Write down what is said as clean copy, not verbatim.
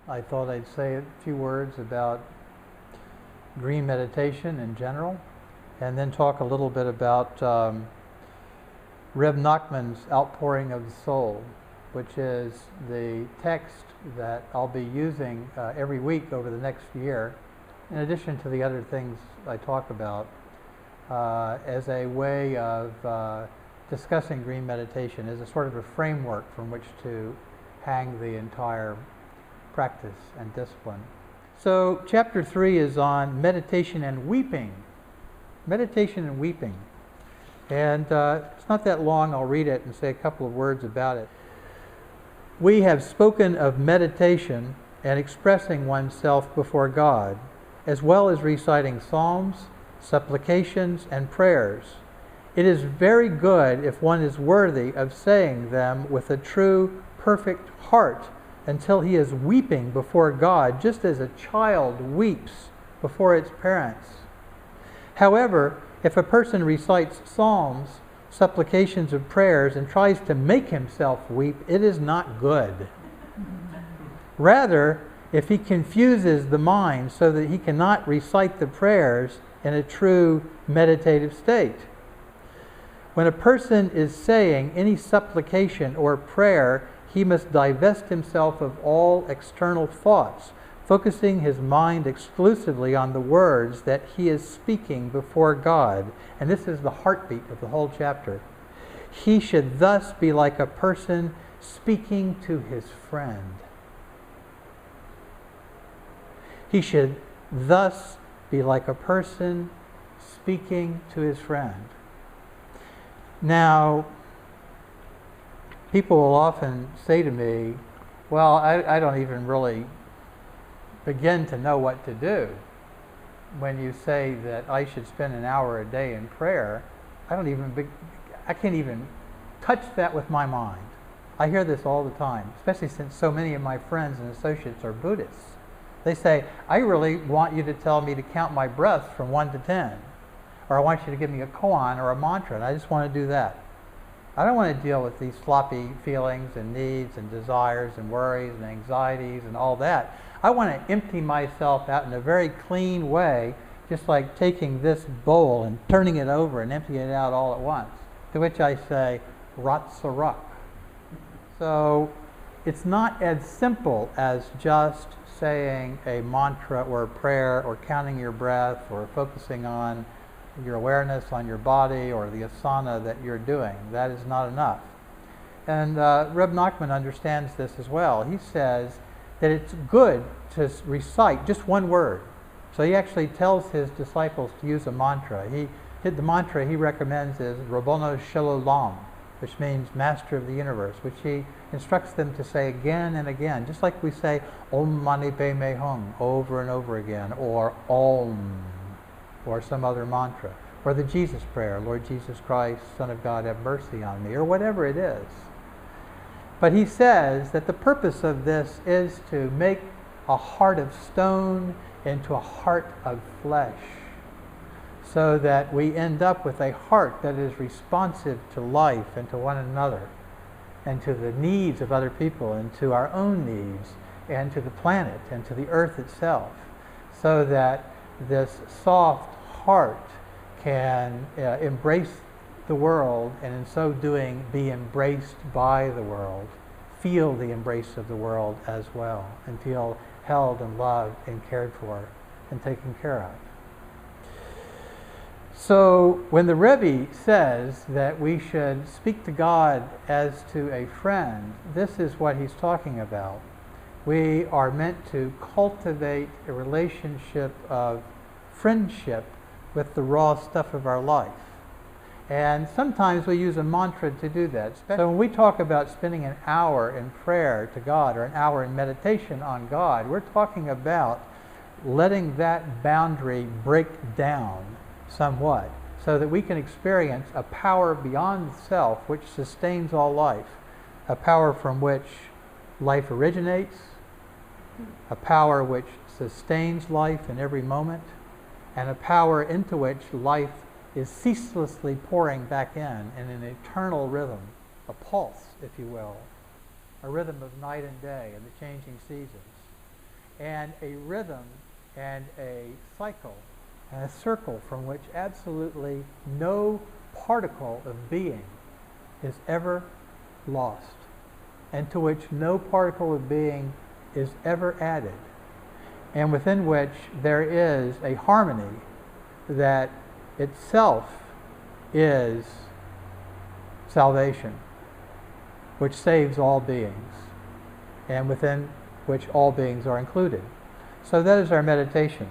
I thought I'd say a few words about dream meditation in general, and then talk a little bit about Rebbe Nachman's Outpouring of the Soul, which is the text that I'll be using every week over the next year, in addition to the other things I talk about, as a way of discussing dream meditation, as a sort of a framework from which to hang the entire practice and discipline. So chapter 3 is on meditation and weeping. Meditation and weeping. And it's not that long. I'll read it and say a couple of words about it. We have spoken of meditation and expressing oneself before God, as well as reciting psalms, supplications, and prayers. It is very good if one is worthy of saying them with a true, perfect heart, until he is weeping before God, just as a child weeps before its parents. However, if a person recites psalms, supplications, and prayers and tries to make himself weep, it is not good. Rather, if he confuses the mind so that he cannot recite the prayers in a true meditative state. When a person is saying any supplication or prayer, he must divest himself of all external thoughts, focusing his mind exclusively on the words that he is speaking before God. And this is the heartbeat of the whole chapter. He should thus be like a person speaking to his friend. He should thus be like a person speaking to his friend. Now, people will often say to me, well, I don't even really begin to know what to do. When you say that I should spend an hour a day in prayer, I can't even touch that with my mind. I hear this all the time, especially since so many of my friends and associates are Buddhists. They say, I really want you to tell me to count my breaths from 1 to 10. Or I want you to give me a koan or a mantra, and I just want to do that. I don't want to deal with these sloppy feelings and needs and desires and worries and anxieties and all that. I want to empty myself out in a very clean way, just like taking this bowl and turning it over and emptying it out all at once. To which I say, Ratsarak. So it's not as simple as just saying a mantra or a prayer or counting your breath or focusing on your awareness on your body or the asana that you're doing. That is not enough. And Rebbe Nachman understands this as well. He says that it's good to recite just one word. So he actually tells his disciples to use a mantra. The mantra he recommends is Rabbono Shel Olam, which means Master of the Universe, which he instructs them to say again and again, just like we say Om Mani Padme Hum over and over again, or Om, or some other mantra, or the Jesus prayer, Lord Jesus Christ, Son of God, have mercy on me, or whatever it is. But he says that the purpose of this is to make a heart of stone into a heart of flesh, so that we end up with a heart that is responsive to life and to one another, and to the needs of other people, and to our own needs, and to the planet, and to the earth itself, so that this soft heart can embrace the world, and in so doing be embraced by the world, feel the embrace of the world as well, and feel held and loved and cared for and taken care of. So when the Rebbe says that we should speak to God as to a friend, this is what he's talking about. We are meant to cultivate a relationship of friendship with the raw stuff of our life. And sometimes we use a mantra to do that. So when we talk about spending an hour in prayer to God or an hour in meditation on God, we're talking about letting that boundary break down somewhat so that we can experience a power beyond self which sustains all life, a power from which life originates, a power which sustains life in every moment, and a power into which life is ceaselessly pouring back in an eternal rhythm, a pulse, if you will, a rhythm of night and day and the changing seasons. and a rhythm and a cycle and a circle from which absolutely no particle of being is ever lost, and to which no particle of being is ever added, and within which there is a harmony that itself is salvation, which saves all beings, and within which all beings are included. So that is our meditation.